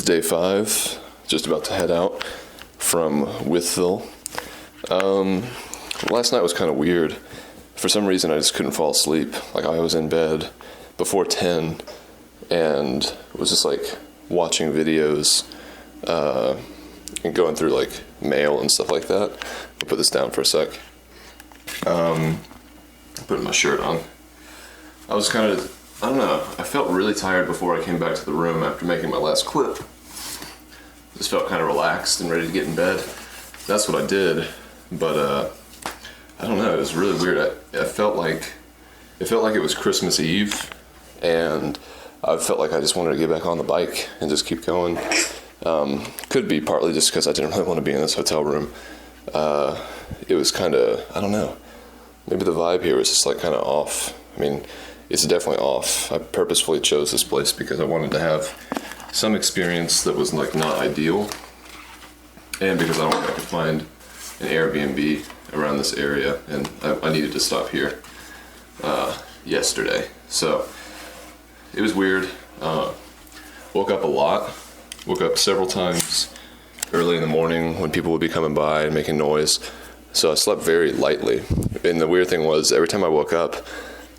day 5, just about to head out from Wytheville. Last night was kind of weird. For some reason, I just couldn't fall asleep. Like, I was in bed before 10 and was just, like, watching videos and going through, like, mail and stuff like that. I'll put this down for a sec. Putting my shirt on. I was kind of, I don't know, I felt really tired before I came back to the room after making my last clip. Just felt kind of relaxed and ready to get in bed. That's what I did, but I don't know, it was really weird. I felt like it was Christmas Eve, and I felt like I just wanted to get back on the bike and just keep going. Could be partly just because I didn't really want to be in this hotel room. It was kind of, I don't know, maybe the vibe here was just like kind of off. I mean, it's definitely off. I purposefully chose this place because I wanted to have some experience that was like not ideal, and because I don't think I could find an Airbnb around this area, and I needed to stop here yesterday. So it was weird. Woke up a lot. Woke up several times early in the morning when people would be coming by and making noise. So I slept very lightly. And the weird thing was, every time I woke up,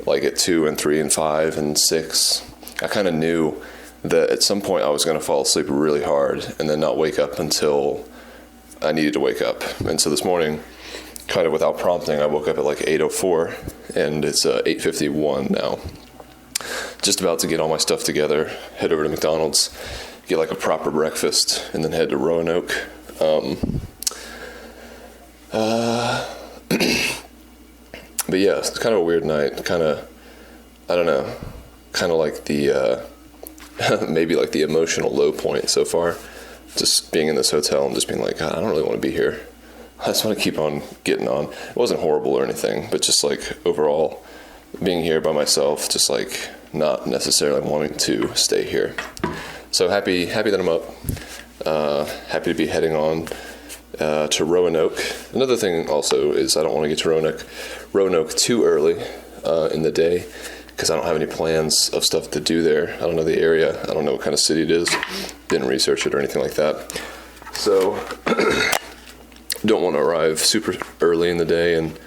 like at 2 and 3 and 5 and 6, I kind of knew that at some point I was going to fall asleep really hard and then not wake up until I needed to wake up. And so this morning, kind of without prompting, I woke up at like 8:04, and it's 8:51 now. Just about to get all my stuff together, head over to McDonald's, get like a proper breakfast, and then head to Roanoke. But yeah, it's kind of a weird night. Kind of, I don't know, kind of like the, maybe like the emotional low point so far. Just being in this hotel and just being like, God, I don't really want to be here. I just want to keep on getting on. It wasn't horrible or anything, but just like overall, being here by myself, just like not necessarily wanting to stay here. So happy that I'm up. Happy to be heading on to Roanoke. Another thing also is I don't want to get to Roanoke too early in the day, because I don't have any plans of stuff to do there. I don't know the area. I don't know what kind of city it is. Didn't research it or anything like that. So don't want to arrive super early in the day and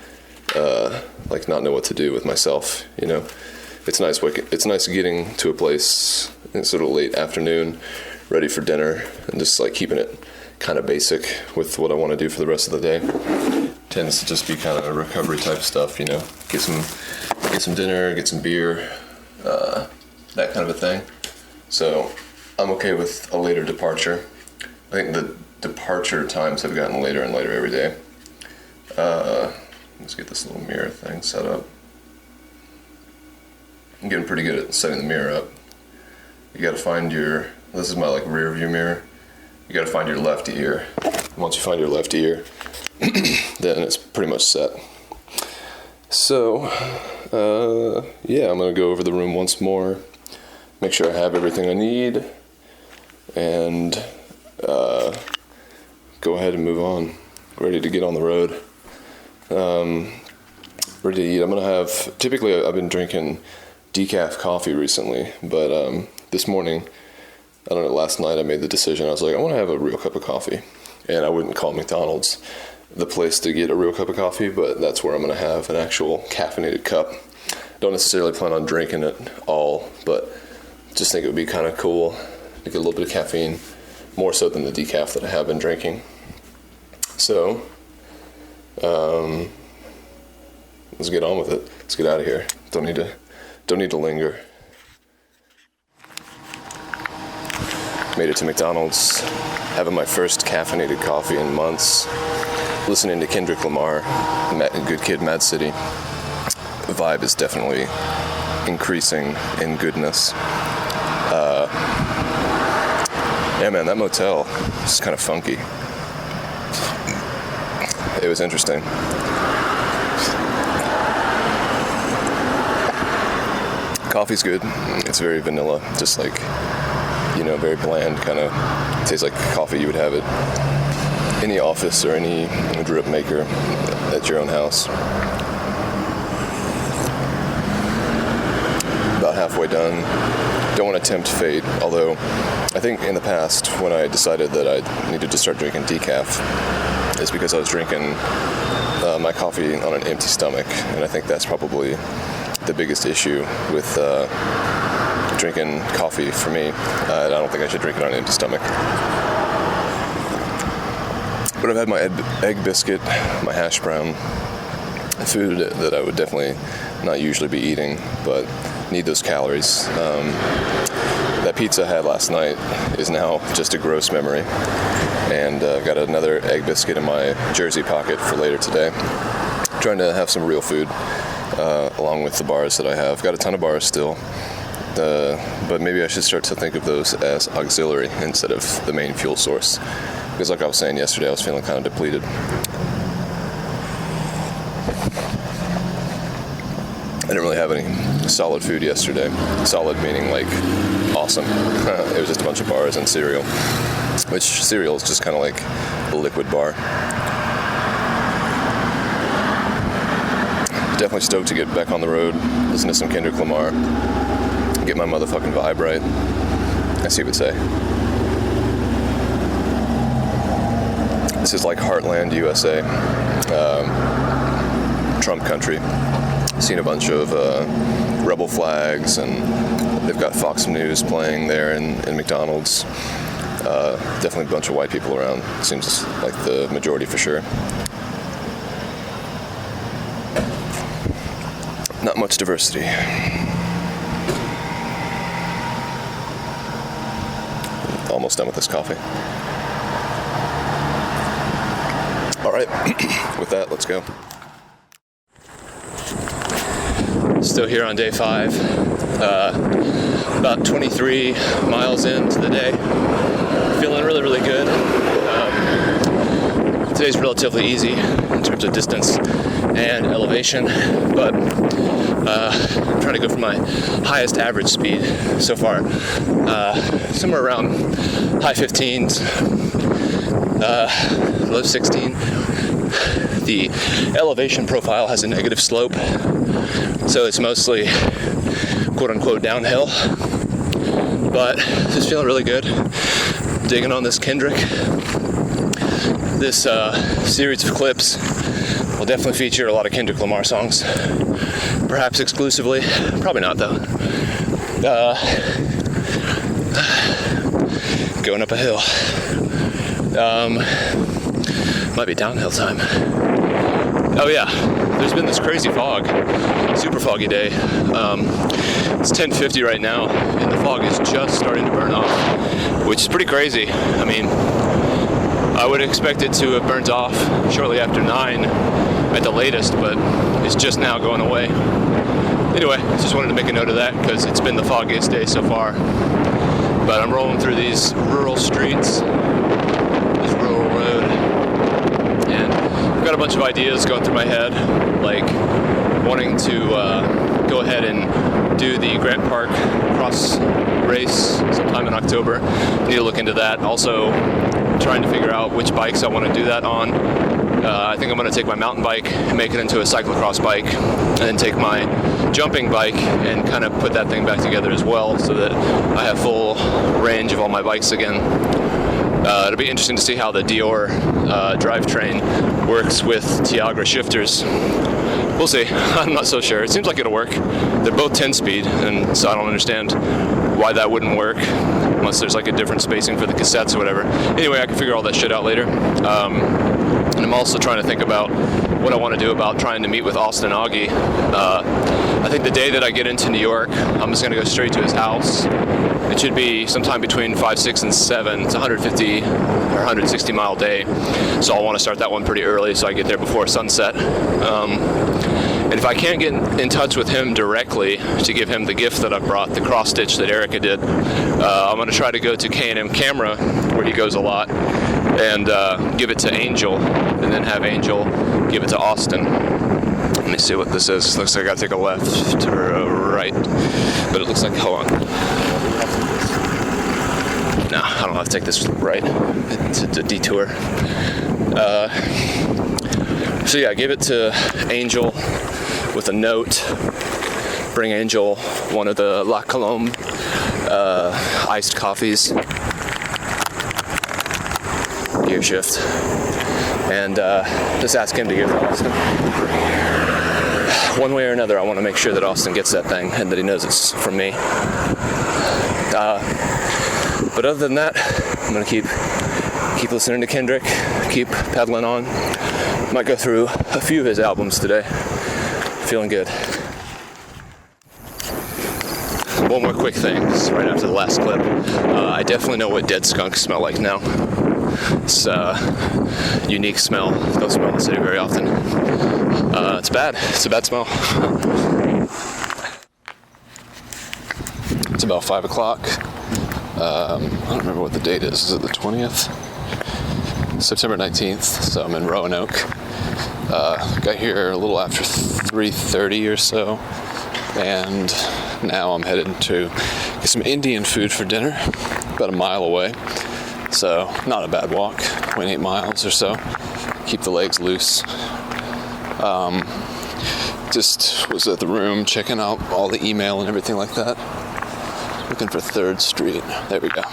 like not know what to do with myself. You know, it's nice getting to a place in sort of late afternoon, ready for dinner, and just like keeping it kind of basic with what I want to do for the rest of the day. Tends to just be kind of recovery type stuff, you know, get some dinner, get some beer, that kind of a thing. So I'm okay with a later departure. I think the departure times have gotten later and later every day. Let's get this little mirror thing set up. I'm getting pretty good at setting the mirror up. You gotta find this is my like rear view mirror. You gotta find your left ear. Once you find your left ear, then it's pretty much set. So, yeah, I'm gonna go over the room once more, make sure I have everything I need, and go ahead and move on. Ready to get on the road. Ready to eat. I'm gonna have, typically I've been drinking decaf coffee recently, but this morning, I don't know, last night I made the decision. I was like, I want to have a real cup of coffee. And I wouldn't call McDonald's the place to get a real cup of coffee, but that's where I'm going to have an actual caffeinated cup. Don't necessarily plan on drinking it all, but just think it would be kind of cool to get a little bit of caffeine, more so than the decaf that I have been drinking. So, let's get on with it. Let's get out of here. Don't need to linger. Made it to McDonald's, having my first caffeinated coffee in months, listening to Kendrick Lamar, Good Kid, Mad City. The vibe is definitely increasing in goodness. Yeah, man, that motel is kind of funky. It was interesting. Coffee's good. It's very vanilla, just like, you know, very bland, kind of tastes like coffee you would have at any office or any drip maker at your own house. About halfway done don't want to tempt fate, although I think in the past when I decided that I needed to start drinking decaf, it's because I was drinking my coffee on an empty stomach, and I think that's probably the biggest issue with drinking coffee for me. I don't think I should drink it on an empty stomach. But I've had my egg biscuit, my hash brown, food that I would definitely not usually be eating, but need those calories. That pizza I had last night is now just a gross memory, and I've got another egg biscuit in my jersey pocket for later today. Trying to have some real food along with the bars that I have. Got a ton of bars still, but maybe I should start to think of those as auxiliary instead of the main fuel source. Because like I was saying yesterday, I was feeling kind of depleted. I didn't really have any solid food yesterday. Solid meaning like awesome. It was just a bunch of bars and cereal, which cereal is just kind of like a liquid bar. Definitely stoked to get back on the road, listen to some Kendrick Lamar, get my motherfucking vibe right, as he would say. This is like Heartland, USA, Trump country. Seen a bunch of rebel flags, and they've got Fox News playing there in McDonald's. Definitely a bunch of white people around. Seems like the majority for sure. Not much diversity. Almost done with this coffee. All right, with that, let's go. Still here on day 5, about 23 miles into the day. Feeling really, really good. Today's relatively easy in terms of distance and elevation, but I'm trying to go for my highest average speed so far, somewhere around high 15s, low 16. The elevation profile has a negative slope, so it's mostly quote-unquote downhill, but just feeling really good. Digging on this Kendrick. This series of clips will definitely feature a lot of Kendrick Lamar songs, perhaps exclusively, probably not though. Going up a hill. Might be downhill time. Oh yeah, there's been this crazy fog, super foggy day. It's 10:50 right now, and the fog is just starting to burn off, which is pretty crazy. I mean, I would expect it to have burnt off shortly after 9 at the latest, but it's just now going away. Anyway, just wanted to make a note of that because it's been the foggiest day so far. But I'm rolling through these rural streets, this rural road, and I've got a bunch of ideas going through my head, like wanting to go ahead and do the Grant Park cross race sometime in October. Need to look into that. Also, trying to figure out which bikes I want to do that on. I think I'm going to take my mountain bike and make it into a cyclocross bike, and then take my jumping bike and kind of put that thing back together as well, so that I have full range of all my bikes again. It'll be interesting to see how the Dior drivetrain works with Tiagra shifters. We'll see. I'm not so sure. It seems like it'll work. They're both 10-speed, and so I don't understand why that wouldn't work, unless there's like a different spacing for the cassettes or whatever. Anyway, I can figure all that shit out later. And I'm also trying to think about what I want to do about trying to meet with Austin Augie. I think the day that I get into New York, I'm just going to go straight to his house. It should be sometime between 5, 6, and 7. It's a 150 or 160 mile day, so I'll want to start that one pretty early so I get there before sunset. And if I can't get in touch with him directly to give him the gift that I brought, the cross stitch that Erica did, I'm going to try to go to K&M Camera, where he goes a lot, and give it to Angel, and then have Angel give it to Austin. Let me see what this is. Looks like I gotta take a left or a right, but it looks like, hold on. No, I don't have to take this right. It's a detour. So yeah, I gave it to Angel with a note. Bring Angel one of the La Colombe iced coffees, gear shift, and just ask him to give it to Austin. One way or another, I want to make sure that Austin gets that thing and that he knows it's from me. But other than that, I'm going to keep listening to Kendrick, keep pedaling on. Might go through a few of his albums today. Feeling good. One more quick thing, right after the last clip. I definitely know what dead skunks smell like now. It's a unique smell. Don't smell in the city very often. It's bad. It's a bad smell. It's about 5 o'clock. I don't remember what the date is. Is it the 20th? September 19th. So I'm in Roanoke. Got here a little after 3:30 or so. And now I'm headed to get some Indian food for dinner. About a mile away. So not a bad walk. 0.8 miles or so. Keep the legs loose. Just was at the room checking out all the email and everything like that. Looking for 3rd Street. There we go.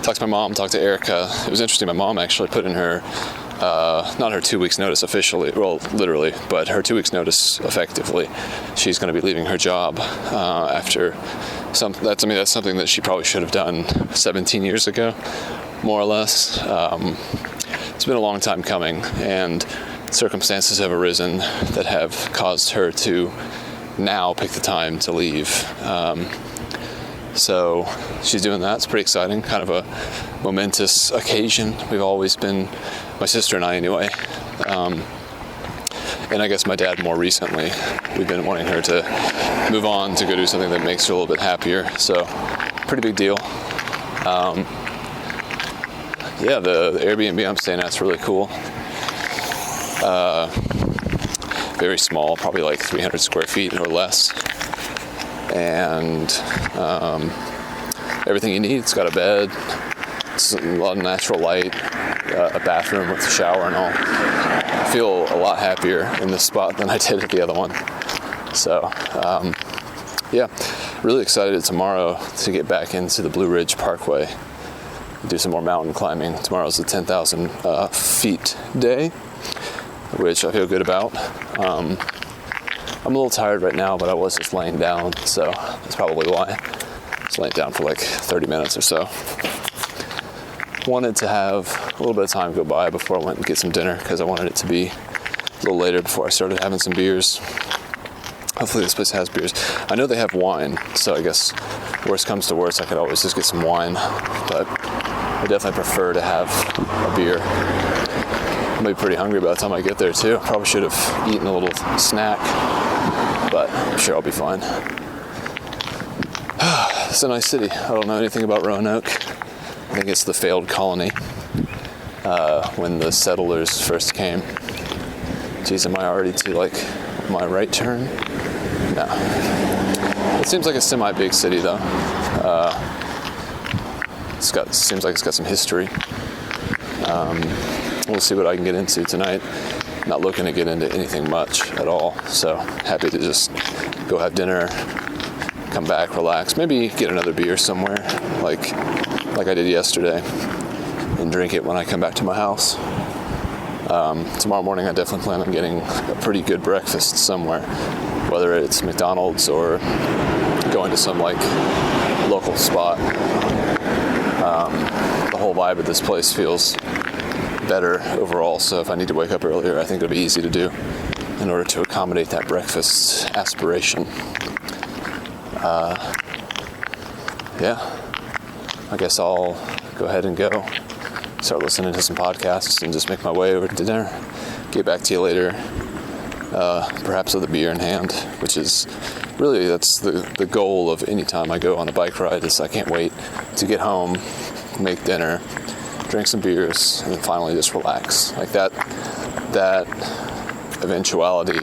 Talked to my mom, talked to Erica. It was interesting. My mom actually put in her, not her 2 weeks notice officially, well, literally, but her 2 weeks notice effectively. She's going to be leaving her job after that's something that she probably should have done 17 years ago, more or less. It's been a long time coming, and circumstances have arisen that have caused her to now pick the time to leave. So she's doing that. It's pretty exciting, kind of a momentous occasion. We've always been, my sister and I anyway, and I guess my dad more recently, we've been wanting her to move on to go do something that makes her a little bit happier. So pretty big deal. Yeah, the Airbnb I'm staying at is really cool. Very small, probably like 300 square feet or less. And everything you need. It's got a bed, it's a lot of natural light, a bathroom with a shower and all. I feel a lot happier in this spot than I did at the other one. So, yeah, really excited tomorrow to get back into the Blue Ridge Parkway. Do some more mountain climbing. Tomorrow's the 10,000 feet day, which I feel good about. I'm a little tired right now, but I was just laying down, so that's probably why. Just laying down for like 30 minutes or so. Wanted to have a little bit of time go by before I went and get some dinner, because I wanted it to be a little later before I started having some beers. Hopefully this place has beers. I know they have wine, so I guess worst comes to worst, I could always just get some wine, but I definitely prefer to have a beer. I'm going to be pretty hungry by the time I get there too. Probably should have eaten a little snack, but I'm sure I'll be fine. It's a nice city. I don't know anything about Roanoke. I think it's the failed colony when the settlers first came. Geez, am I already to like my right turn? No. It seems like a semi-big city though. Seems like it's got some history. We'll see what I can get into tonight. Not looking to get into anything much at all, so happy to just go have dinner, come back, relax, maybe get another beer somewhere, like I did yesterday, and drink it when I come back to my house. Tomorrow morning I definitely plan on getting a pretty good breakfast somewhere, whether it's McDonald's or going to some like local spot. The whole vibe of this place feels better overall, so if I need to wake up earlier, I think it'll be easy to do in order to accommodate that breakfast aspiration. Yeah, I guess I'll go ahead and go start listening to some podcasts and just make my way over to dinner. Get back to you later, perhaps with a beer in hand, which is really, that's the goal of any time I go on a bike ride, is I can't wait to get home, make dinner, drink some beers, and then finally just relax. Like that eventuality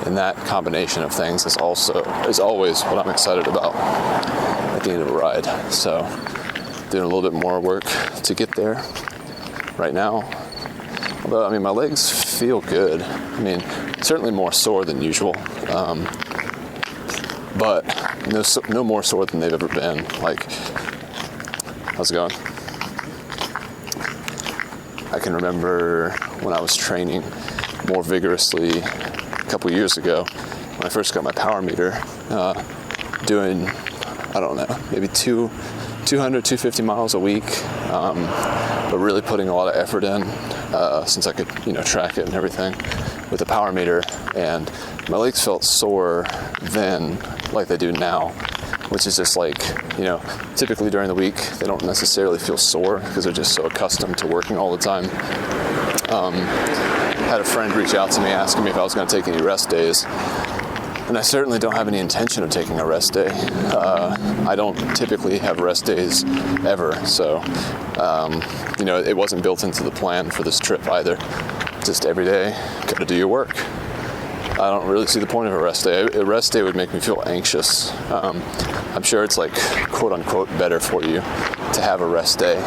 and that combination of things is always what I'm excited about at the end of a ride. So doing a little bit more work to get there right now. Although, I mean, my legs feel good. I mean, certainly more sore than usual. But no more sore than they've ever been. Like, how's it going? I can remember when I was training more vigorously a couple years ago, when I first got my power meter, doing, I don't know, maybe 250 miles a week, but really putting a lot of effort in, since I could, track it and everything with the power meter. And my legs felt sore then like they do now, which is just like, typically during the week, they don't necessarily feel sore because they're just so accustomed to working all the time. Had a friend reach out to me asking me if I was going to take any rest days. And I certainly don't have any intention of taking a rest day. I don't typically have rest days ever. So, it wasn't built into the plan for this trip either. Just every day, got to do your work. I don't really see the point of a rest day. A rest day would make me feel anxious. I'm sure it's like, quote unquote, better for you to have a rest day.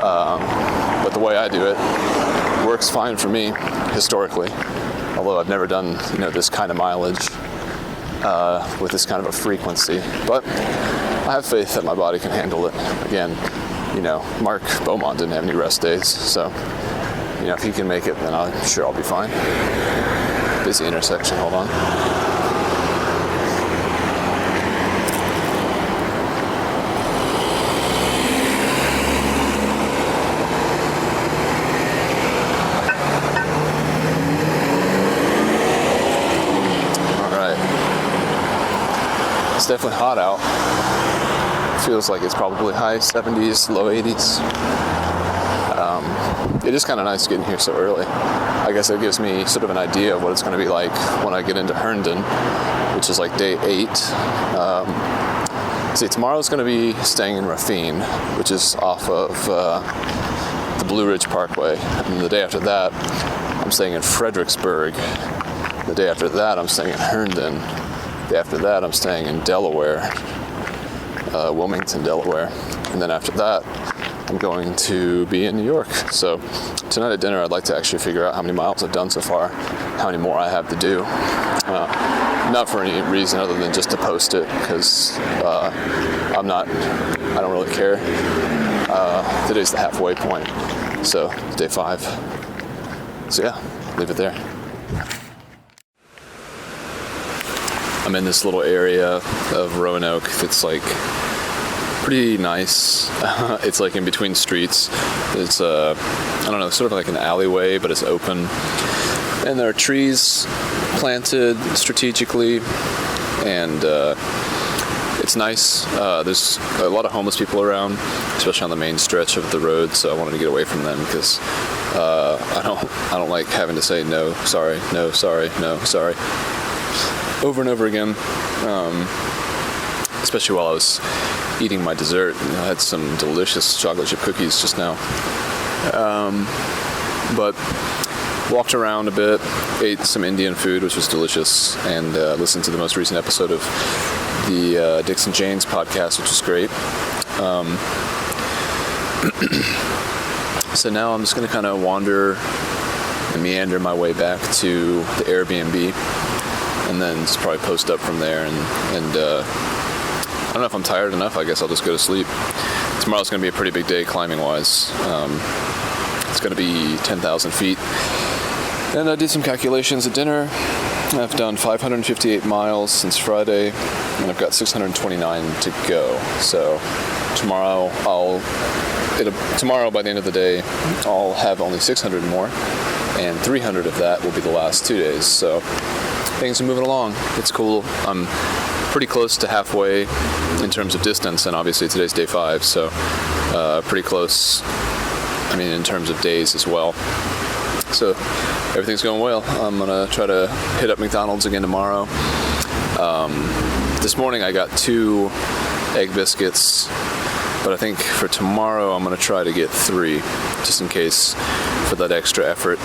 But the way I do it works fine for me historically. Although I've never done, this kind of mileage with this kind of a frequency. But I have faith that my body can handle it. Again, Mark Beaumont didn't have any rest days. So, if he can make it, then I'm sure I'll be fine. Busy intersection, hold on. Definitely hot out. Feels like it's probably high 70s, low 80s. It is kind of nice getting here so early. I guess it gives me sort of an idea of what it's going to be like when I get into Herndon, which is like day 8. Tomorrow's going to be staying in Raphine, which is off of the Blue Ridge Parkway. And the day after that, I'm staying in Fredericksburg. The day after that, I'm staying in Herndon. After that, I'm staying in Delaware, Wilmington, Delaware. And then after that, I'm going to be in New York. So tonight at dinner, I'd like to actually figure out how many miles I've done so far, how many more I have to do. Not for any reason other than just to post it, because I don't really care. Today's the halfway point. So day 5. So yeah, leave it there. I'm in this little area of Roanoke that's like pretty nice. It's like in between streets. It's sort of like an alleyway, but it's open. And there are trees planted strategically, and it's nice. There's a lot of homeless people around, especially on the main stretch of the road, so I wanted to get away from them because I don't like having to say no, sorry, no, sorry, no, sorry, over and over again, especially while I was eating my dessert. I had some delicious chocolate chip cookies just now. But walked around a bit, ate some Indian food, which was delicious, and listened to the most recent episode of the Dixon Janes podcast, which was great. So now I'm just going to kind of wander and meander my way back to the Airbnb, and then just probably post up from there. And I don't know if I'm tired enough. I guess I'll just go to sleep. Tomorrow's going to be a pretty big day climbing-wise. It's going to be 10,000 feet. And I did some calculations at dinner. I've done 558 miles since Friday, and I've got 629 to go. So tomorrow by the end of the day, I'll have only 600 more, and 300 of that will be the last 2 days. So things are moving along. It's cool. I'm pretty close to halfway in terms of distance, and obviously today's day 5, so pretty close, in terms of days as well. So everything's going well. I'm going to try to hit up McDonald's again tomorrow. This morning I got 2 egg biscuits, but I think for tomorrow I'm going to try to get 3, just in case, for that extra effort.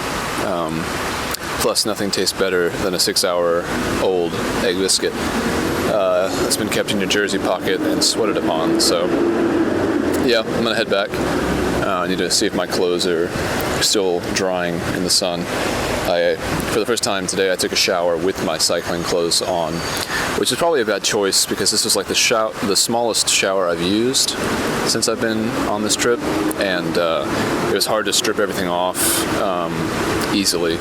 Plus, nothing tastes better than a 6-hour-old egg biscuit that's been kept in your jersey pocket and sweated upon. So, yeah, I'm going to head back. I need to see if my clothes are still drying in the sun. For the first time today, I took a shower with my cycling clothes on, which is probably a bad choice because this was like the smallest shower I've used since I've been on this trip, and it was hard to strip everything off easily,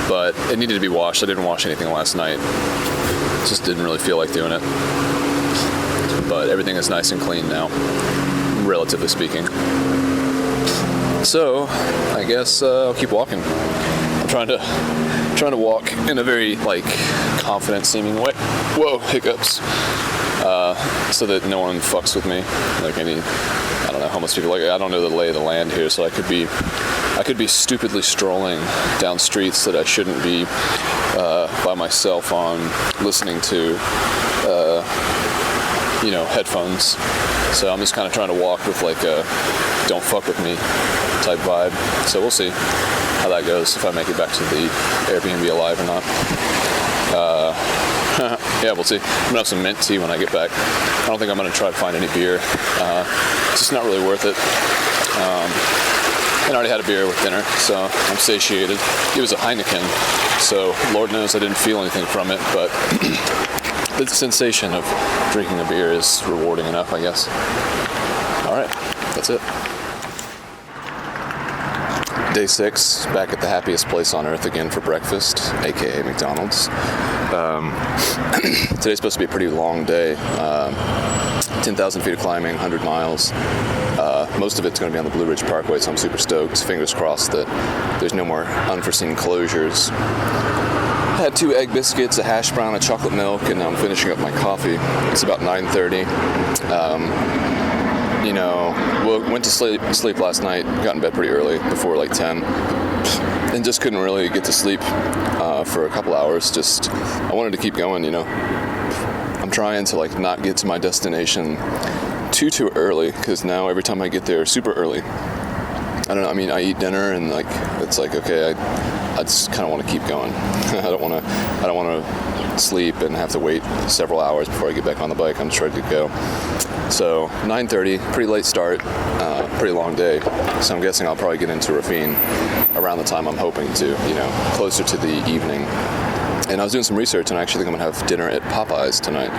but it needed to be washed. I didn't wash anything last night. Just didn't really feel like doing it. But everything is nice and clean now, relatively speaking. So, I guess I'll keep walking. I'm trying to walk in a very, confident seeming way. Whoa, hiccups. So that no one fucks with me. I don't know, homeless people. I don't know the lay of the land here, so I could be stupidly strolling down streets that I shouldn't be by myself on, listening to headphones. So I'm just kind of trying to walk with a don't fuck with me type vibe. So we'll see how that goes, if I make it back to the Airbnb alive or not. Yeah, we'll see. I'm gonna have some mint tea when I get back. I don't think I'm gonna try to find any beer. It's just not really worth it. I already had a beer with dinner, so I'm satiated. It was a Heineken, so Lord knows I didn't feel anything from it, but the sensation of drinking a beer is rewarding enough, I guess. All right, that's it. Day 6, back at the happiest place on earth again for breakfast, aka McDonald's. Today's supposed to be a pretty long day. 10,000 feet of climbing, 100 miles. Most of it's going to be on the Blue Ridge Parkway, so I'm super stoked. Fingers crossed that there's no more unforeseen closures. I had 2 egg biscuits, a hash brown, a chocolate milk, and now I'm finishing up my coffee. It's about 9:30. Went to sleep last night, got in bed pretty early, before 10, and just couldn't really get to sleep for a couple hours. I wanted to keep going, I'm trying to not get to my destination too early, because now every time I get there super early, I don't know, I eat dinner and it's okay, I just kind of want to keep going. I don't want to sleep and have to wait several hours before I get back on the bike. I'm just ready to go. So 9:30, pretty late start, pretty long day. So I'm guessing I'll probably get into Rafine around the time I'm hoping to, closer to the evening. And I was doing some research, and I actually think I'm going to have dinner at Popeyes tonight,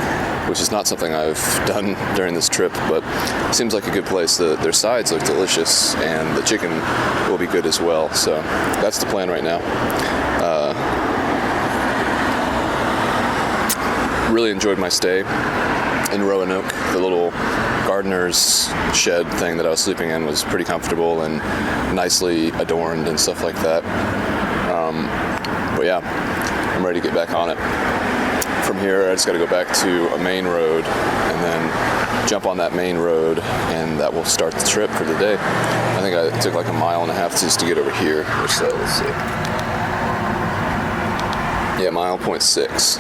which is not something I've done during this trip, but it seems like a good place. Their sides look delicious, and the chicken will be good as well. So that's the plan right now. Really enjoyed my stay in Roanoke. The little gardener's shed thing that I was sleeping in was pretty comfortable and nicely adorned and stuff like that. But yeah, I'm ready to get back on it. From here, I just got to go back to a main road and then jump on that main road, and that will start the trip for the day. I think I took 1.5 miles just to get over here, which let's see. Yeah, 1.6 miles.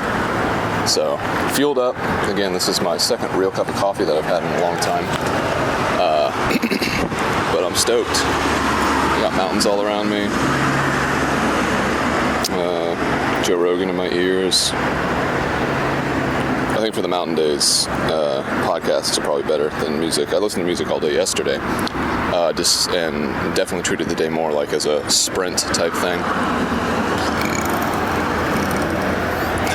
So, fueled up. Again, this is my second real cup of coffee that I've had in a long time. But I'm stoked. Got mountains all around me. Joe Rogan in my ears. I think for the mountain days, podcasts are probably better than music. I listened to music all day yesterday, and definitely treated the day more as a sprint type thing.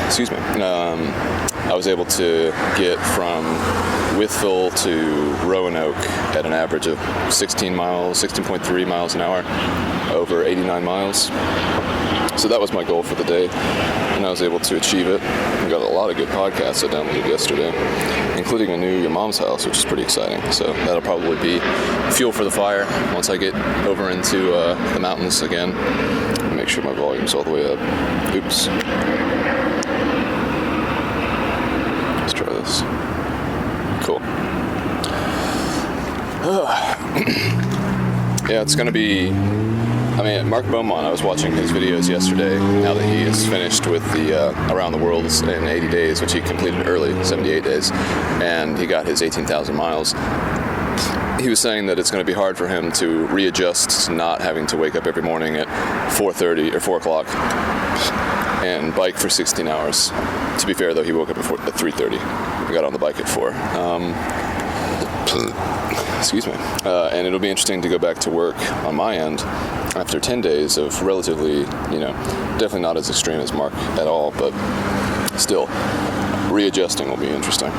Excuse me. I was able to get from Wytheville to Roanoke at an average of 16.3 miles an hour, over 89 miles. So that was my goal for the day, and I was able to achieve it. I got a lot of good podcasts I downloaded yesterday, including a new Your Mom's House, which is pretty exciting. So that'll probably be fuel for the fire once I get over into the mountains again. Make sure my volume's all the way up. Oops. Let's try this. Cool. Yeah, it's going to be... Mark Beaumont, I was watching his videos yesterday, now that he is finished with the Around the World in 80 days, which he completed early, 78 days, and he got his 18,000 miles. He was saying that it's going to be hard for him to readjust to not having to wake up every morning at 4:30 or 4 o'clock and bike for 16 hours. To be fair, though, he woke up at 3:30. We got on the bike at 4. Excuse me. And it'll be interesting to go back to work on my end after 10 days of relatively, definitely not as extreme as Mark at all, but still, readjusting will be interesting.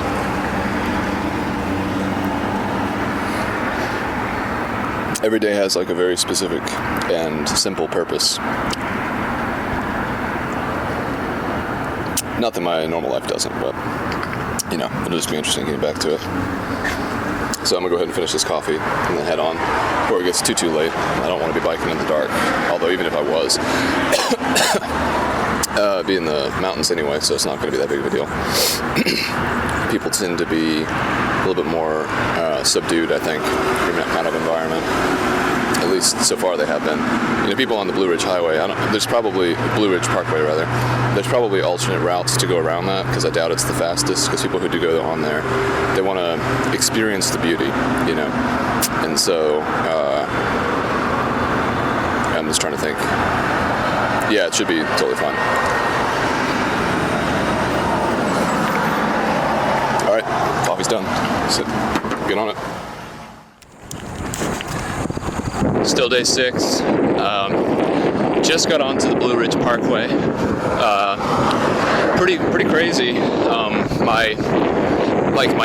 Every day has like a very specific and simple purpose. Not that my normal life doesn't, but, it'll just be interesting getting back to it. So I'm going to go ahead and finish this coffee and then head on before it gets too late. I don't want to be biking in the dark, although even if I was, be in the mountains anyway, so it's not going to be that big of a deal. People tend to be a little bit more subdued, I think, in that kind of environment. At least so far they have been. People on the Blue Ridge Highway, there's probably, Blue Ridge Parkway rather, there's probably alternate routes to go around that, because I doubt it's the fastest, because people who do go on there, they want to experience the beauty, and so, I'm just trying to think. Yeah, it should be totally fine. Alright, coffee's done. So, get on it. Still day 6. Just got onto the Blue Ridge Parkway. Pretty crazy. My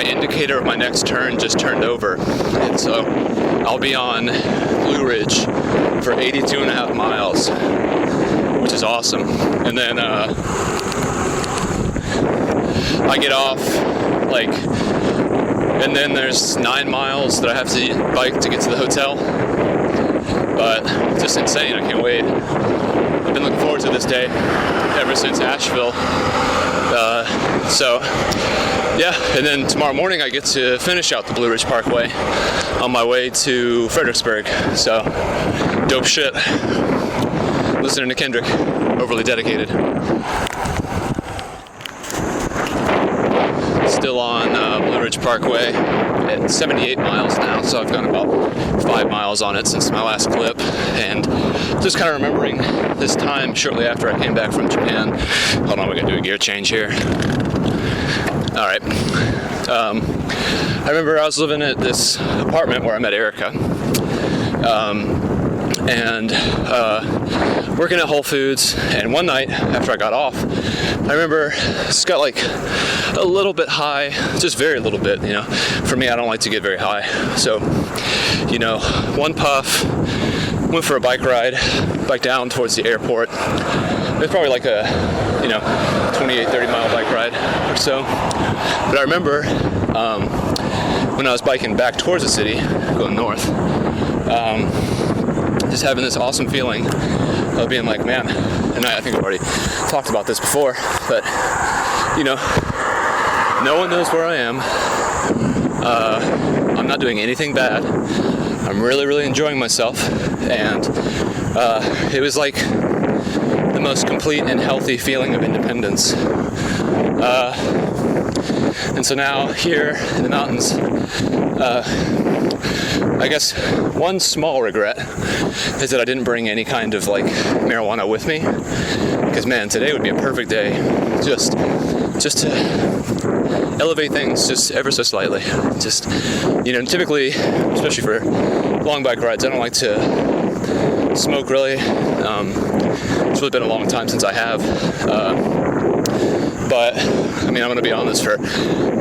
indicator of my next turn just turned over, and so I'll be on Blue Ridge for 82.5 miles, which is awesome. And then I get off, and then there's 9 miles that I have to bike to get to the hotel. But it's just insane. I can't wait. I've been looking forward to this day ever since Asheville. And then tomorrow morning I get to finish out the Blue Ridge Parkway on my way to Fredericksburg. So, dope shit. Listening to Kendrick, overly dedicated. Still on Blue Ridge Parkway at 78 miles now, so I've gone about 5 miles on it since my last clip, and just kind of remembering this time shortly after I came back from Japan. Hold on, we gotta do a gear change here. Alright. I remember I was living at this apartment where I met Erica, and working at Whole Foods, and one night after I got off, I remember it's got a little bit high, just very little bit, For me, I don't like to get very high. So, one puff, went for a bike ride, bike down towards the airport. It was probably a 28, 30 mile bike ride or so. But I remember when I was biking back towards the city, going north, just having this awesome feeling of being like, man, and I think I've already talked about this before, but, no one knows where I am. I'm not doing anything bad. I'm really, really enjoying myself, and it was like the most complete and healthy feeling of independence. And so now here in the mountains, I guess one small regret is that I didn't bring any kind of marijuana with me, because man, today would be a perfect day just to elevate things just ever so slightly. Just, typically, especially for long bike rides, I don't like to smoke really. It's really been a long time since I have. But, I'm going to be on this for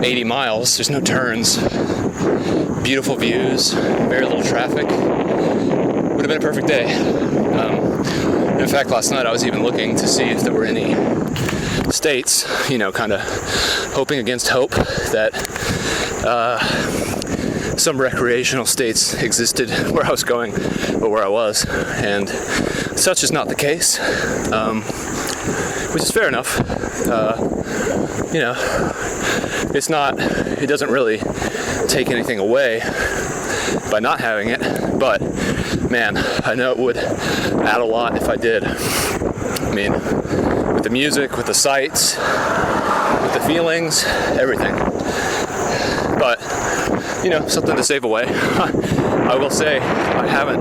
80 miles. There's no turns. Beautiful views. Very little traffic. Would have been a perfect day. In fact, last night I was even looking to see if there were any states, kind of hoping against hope that some recreational states existed where I was going or where I was. And such is not the case. Which is fair enough. It doesn't really take anything away by not having it, but man, I know it would add a lot if I did. With the music, with the sights, with the feelings, everything. But, something to save away. I will say, I haven't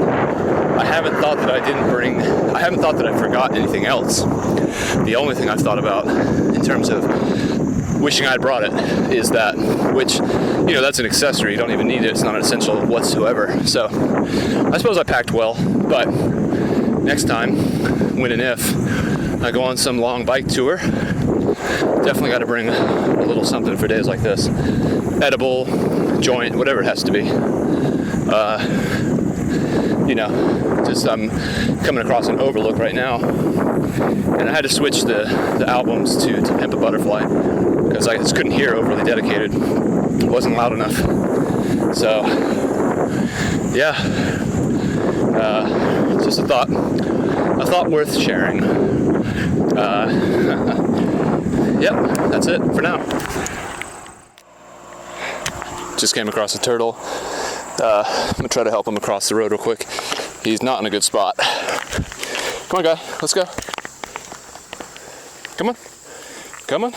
thought that I haven't thought that I forgot anything else. The only thing I've thought about in terms of wishing I'd brought it is that, which that's an accessory. You don't even need it. It's not an essential whatsoever. So I suppose I packed well, but next time, when and if I go on some long bike tour, definitely got to bring a little something for days like this. Edible, joint, whatever it has to be. Just I'm coming across an overlook right now, and I had to switch the albums to Pimp a Butterfly because I just couldn't hear Overly Dedicated. It wasn't loud enough. So, yeah, just a thought worth sharing. Yep, that's it for now. Just came across a turtle. I'm gonna try to help him across the road real quick. He's not in a good spot. Come on, guy, let's go. Come on, come on,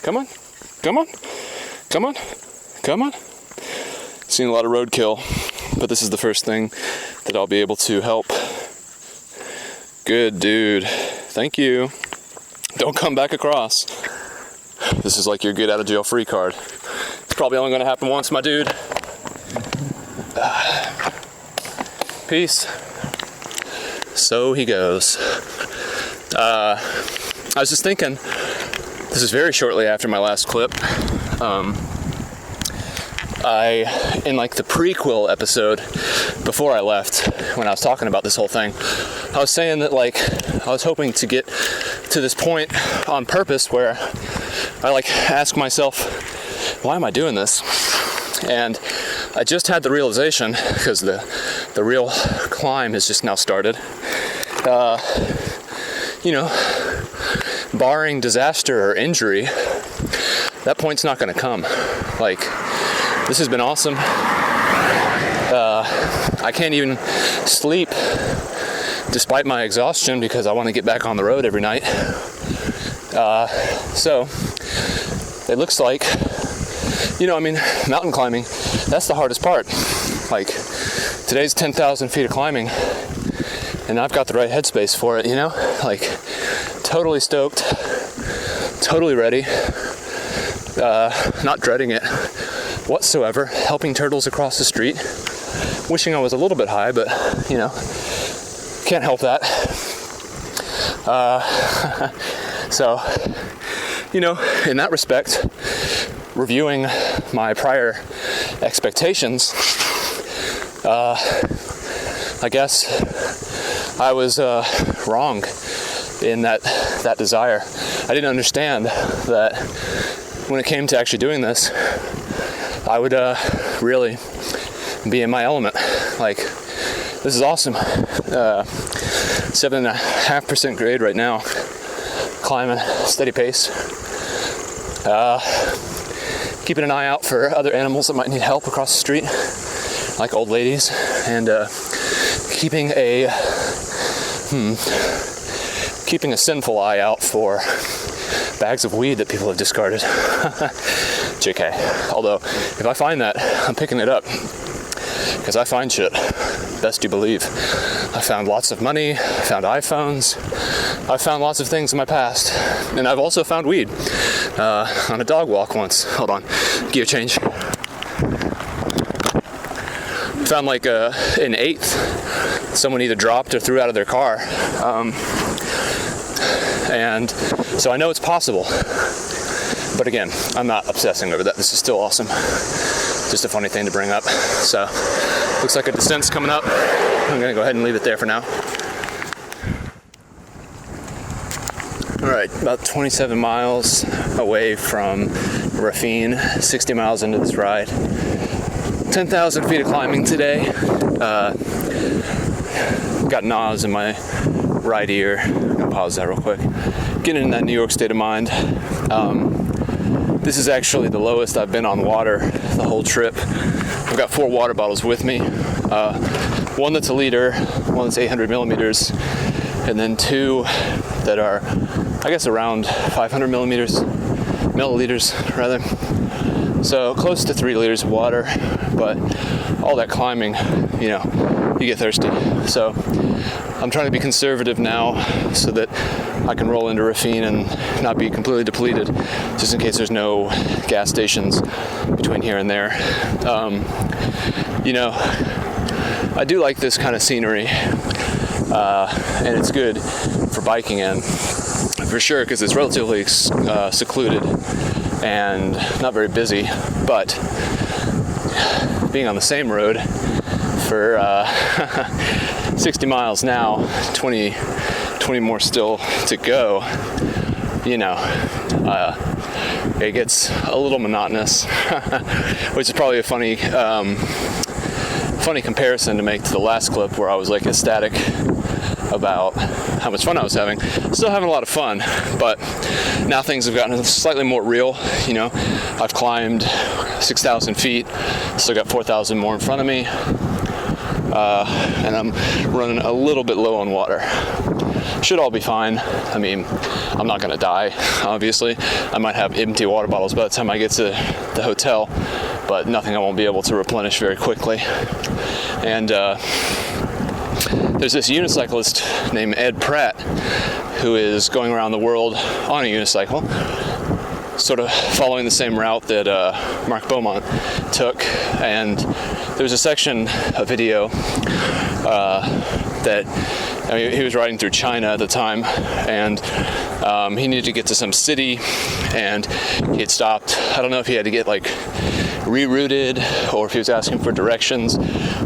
come on, come on, come on, come on. Seen a lot of roadkill, but this is the first thing that I'll be able to help. Good dude, thank you. Don't come back across. This is like your get out of jail free card. It's probably only gonna happen once, my dude. Peace. So he goes. I was just thinking, this is very shortly after my last clip. In like the prequel episode before I left, when I was talking about this whole thing, I was saying that like I was hoping to get to this point on purpose where I like ask myself, why am I doing this? And I just had the realization, because the real climb has just now started, barring disaster or injury, that point's not going to come. Like, this has been awesome. I can't even sleep despite my exhaustion because I want to get back on the road every night. So it looks like, mountain climbing, that's the hardest part. Like, today's 10,000 feet of climbing, and I've got the right headspace for it, Like, totally stoked, totally ready, not dreading it whatsoever, helping turtles across the street, wishing I was a little bit high, but, can't help that. So, in that respect, reviewing my prior expectations, I guess I was wrong in that desire. I didn't understand that when it came to actually doing this, I would really be in my element. Like, this is awesome. 7.5% grade right now. Climbing, steady pace. Keeping an eye out for other animals that might need help across the street, like old ladies, and keeping a sinful eye out for bags of weed that people have discarded. JK. Although, if I find that, I'm picking it up, because I find shit. Best you believe. I found lots of money, I found iPhones, I found lots of things in my past, and I've also found weed on a dog walk once. Hold on, gear change. Found like an eighth someone either dropped or threw out of their car, and so I know it's possible. But again, I'm not obsessing over that. This is still awesome. Just a funny thing to bring up. So, looks like a descent's coming up. I'm gonna go ahead and leave it there for now. All right, about 27 miles away from Rafine, 60 miles into this ride. 10,000 feet of climbing today. Got Nas in my right ear. I'm gonna pause that real quick. Getting in that New York state of mind. This is actually the lowest I've been on water the whole trip. I've got 4 water bottles with me. One that's a liter, one that's 800 millimeters, and then 2 that are, I guess, around 500 milliliters rather. So close to 3 liters of water, but all that climbing, you get thirsty. So I'm trying to be conservative now so that I can roll into Rafine and not be completely depleted, just in case there's no gas stations between here and there. I do like this kind of scenery, and it's good for biking in, for sure, because it's relatively secluded and not very busy, but being on the same road for 60 miles now, 20 more still to go, it gets a little monotonous, which is probably a funny comparison to make to the last clip where I was like ecstatic about how much fun I was having. Still having a lot of fun, but now things have gotten slightly more real. I've climbed 6,000 feet, still got 4,000 more in front of me, and I'm running a little bit low on water. Should all be fine. I mean, I'm not gonna die, obviously. I might have empty water bottles by the time I get to the hotel, but nothing I won't be able to replenish very quickly. And there's this unicyclist named Ed Pratt who is going around the world on a unicycle, sort of following the same route that Mark Beaumont took. And there was a section, a video, that he was riding through China at the time, and he needed to get to some city, and he had stopped. I don't know if he had to get rerouted or if he was asking for directions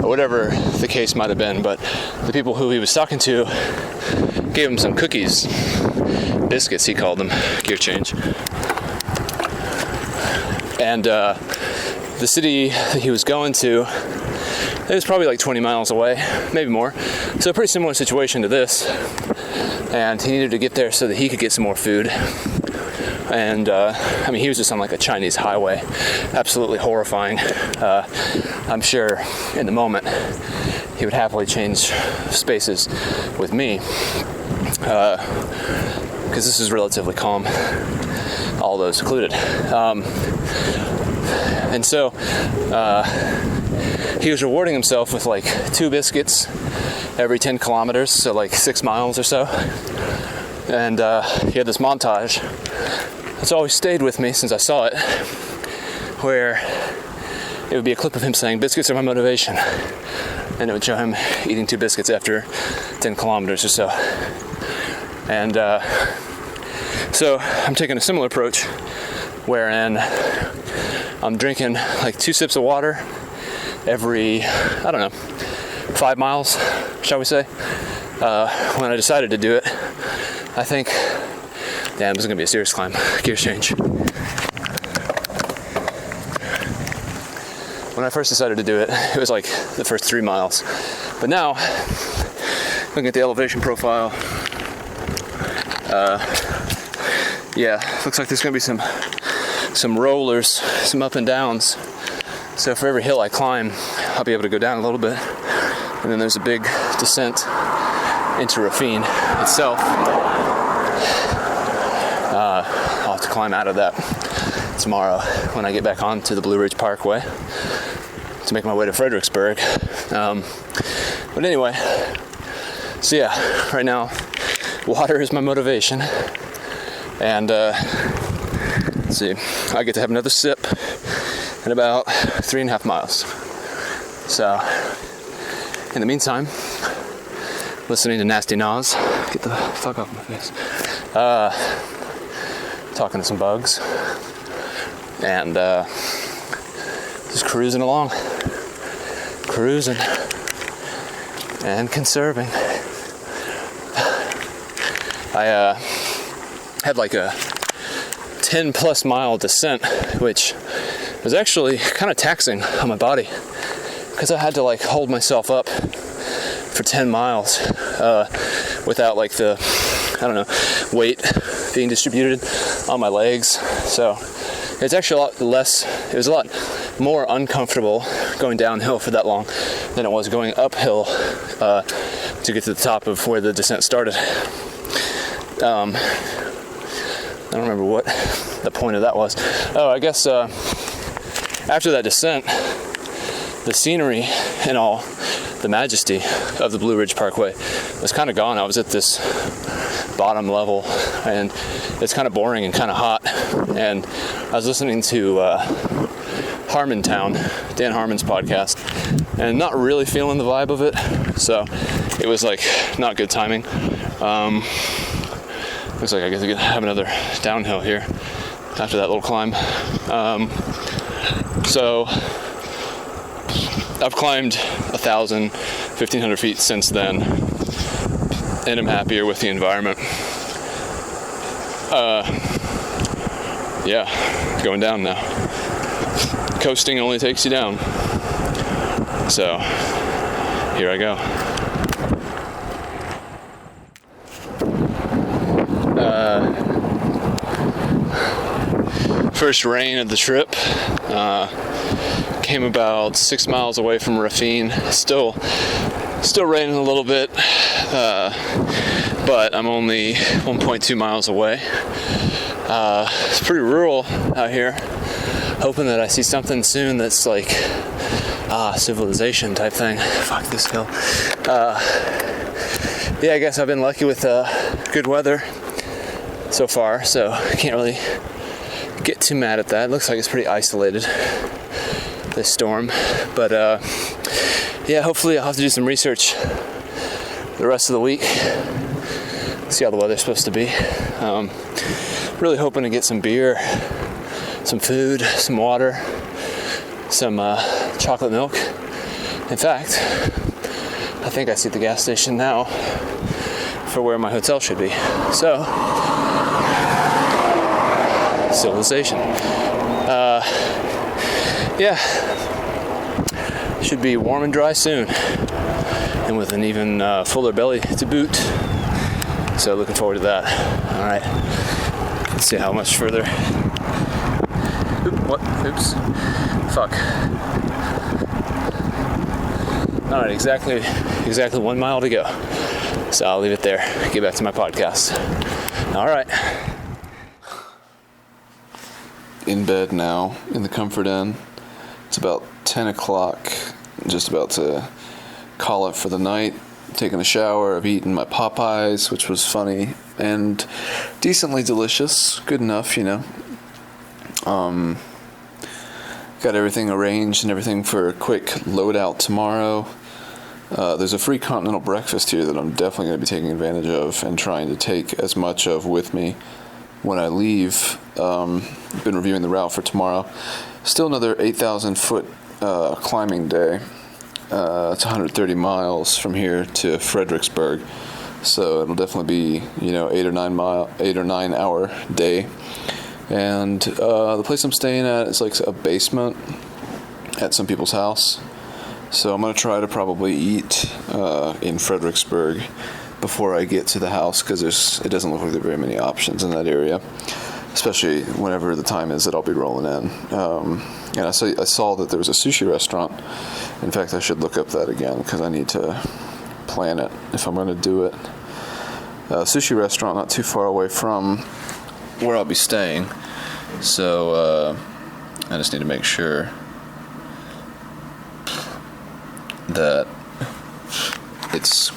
or whatever the case might have been, but the people who he was talking to gave him some cookies, biscuits he called them, gear change. And the city that he was going to, it was probably 20 miles away, maybe more. So a pretty similar situation to this. And he needed to get there so that he could get some more food. And he was just on a Chinese highway, absolutely horrifying. I'm sure in the moment he would happily change spaces with me, because this is relatively calm, although secluded. And so he was rewarding himself with 2 biscuits every 10 kilometers, so 6 miles or so. And he had this montage that's always stayed with me since I saw it, where it would be a clip of him saying, "Biscuits are my motivation," and it would show him eating 2 biscuits after 10 kilometers or so. And so I'm taking a similar approach, wherein I'm drinking 2 sips of water every, 5 miles, shall we say. When I decided to do it, I think, damn, this is gonna be a serious climb. Gear change. When I first decided to do it, it was the first 3 miles. But now, looking at the elevation profile, looks like there's gonna be some rollers, some up and downs. So for every hill I climb, I'll be able to go down a little bit. And then there's a big descent into Rafine itself. I'll have to climb out of that tomorrow when I get back onto the Blue Ridge Parkway to make my way to Fredericksburg. But anyway, so right now, water is my motivation. And let's see, I get to have another sip in about 3.5 miles. So, in the meantime, listening to Nasty Nas. Get the fuck off my face. Talking to some bugs. And just cruising along. Cruising. And conserving. I had a 10 plus mile descent, which was actually kind of taxing on my body, because I had to hold myself up for 10 miles without the weight being distributed on my legs. So it's actually a lot less, it was a lot more uncomfortable going downhill for that long than it was going uphill to get to the top of where the descent started. I don't remember what the point of that was. Oh, I guess after that descent, the scenery and all, the majesty of the Blue Ridge Parkway was kind of gone. I was at this bottom level, and it's kind of boring and kind of hot. And I was listening to Harmontown, Dan Harmon's podcast, and not really feeling the vibe of it, so it was like not good timing. Looks like I guess I could have another downhill here after that little climb. So I've climbed 1,000, 1,500 feet since then, and I'm happier with the environment. Yeah, going down now. Coasting only takes you down. So here I go. First rain of the trip. Came about 6 miles away from Rafine. Still raining a little bit, but I'm only 1.2 miles away. It's pretty rural out here. Hoping that I see something soon that's like civilization type thing. Fuck this hill. Yeah, I guess I've been lucky with good weather so far, so I can't really get too mad at that. It looks like it's pretty isolated, this storm. But yeah, hopefully I'll have to do some research the rest of the week, see how the weather's supposed to be. Really hoping to get some beer, some food, some water, some chocolate milk. In fact, I think I see the gas station now for where my hotel should be. So, civilization. Yeah, should be warm and dry soon, and with an even fuller belly to boot. So looking forward to that. All right, let's see how much further. Oops. Fuck. All right, exactly 1 mile to go. So I'll leave it there. Get back to my podcast. All right. In bed now, in the Comfort Inn. It's about 10 o'clock. Just about to call it for the night. Taking a shower. I've eaten my Popeyes, which was funny and decently delicious. Good enough, you know. Got everything arranged and everything for a quick loadout tomorrow. There's a free continental breakfast here that I'm definitely going to be taking advantage of and trying to take as much of with me when I leave. Been reviewing the route for tomorrow. Still another 8,000 foot climbing day. It's 130 miles from here to Fredericksburg, so it'll definitely be 8 or 9 hour day. And the place I'm staying at is like a basement at some people's house. So I'm going to try to probably eat in Fredericksburg before I get to the house, because it doesn't look like there are very many options in that area, especially whenever the time is that I'll be rolling in. And I saw that there was a sushi restaurant. In fact, I should look up that again, because I need to plan it if I'm going to do it. A sushi restaurant not too far away from where I'll be staying, so I just need to make sure that it's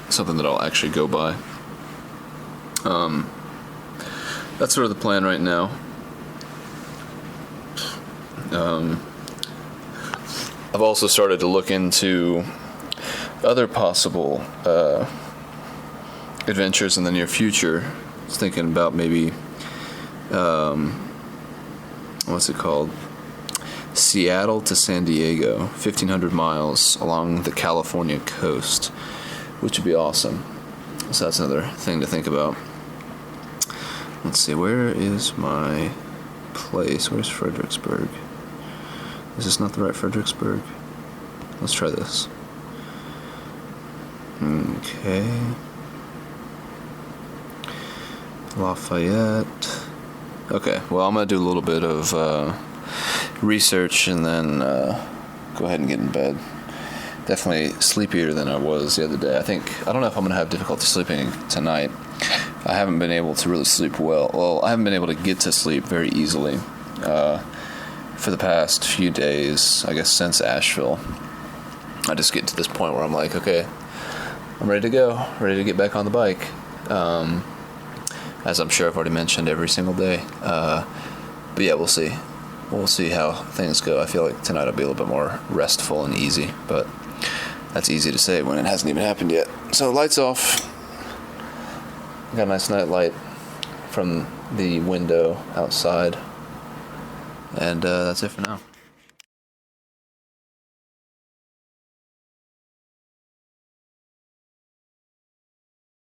something that I'll actually go by. That's sort of the plan right now. I've also started to look into other possible adventures in the near future. I was thinking about maybe what's it called? Seattle to San Diego, 1,500 miles along the California coast, which would be awesome. So that's another thing to think about. Let's see, where is my place? Where's Fredericksburg? Is this not the right Fredericksburg? Let's try this. Okay. Lafayette. Okay, well, I'm going to do a little bit of research and then go ahead and get in bed. Definitely sleepier than I was the other day. I don't know if I'm going to have difficulty sleeping tonight. I haven't been able to really sleep well. Well, I haven't been able to get to sleep very easily for the past few days, I guess since Asheville. I just get to this point where I'm like, okay, I'm ready to go, ready to get back on the bike. as I'm sure I've already mentioned, every single day. But yeah, we'll see. We'll see how things go. I feel like tonight will be a little bit more restful and easy, but that's easy to say when it hasn't even happened yet. So lights off. Got a nice night light from the window outside. And that's it for now.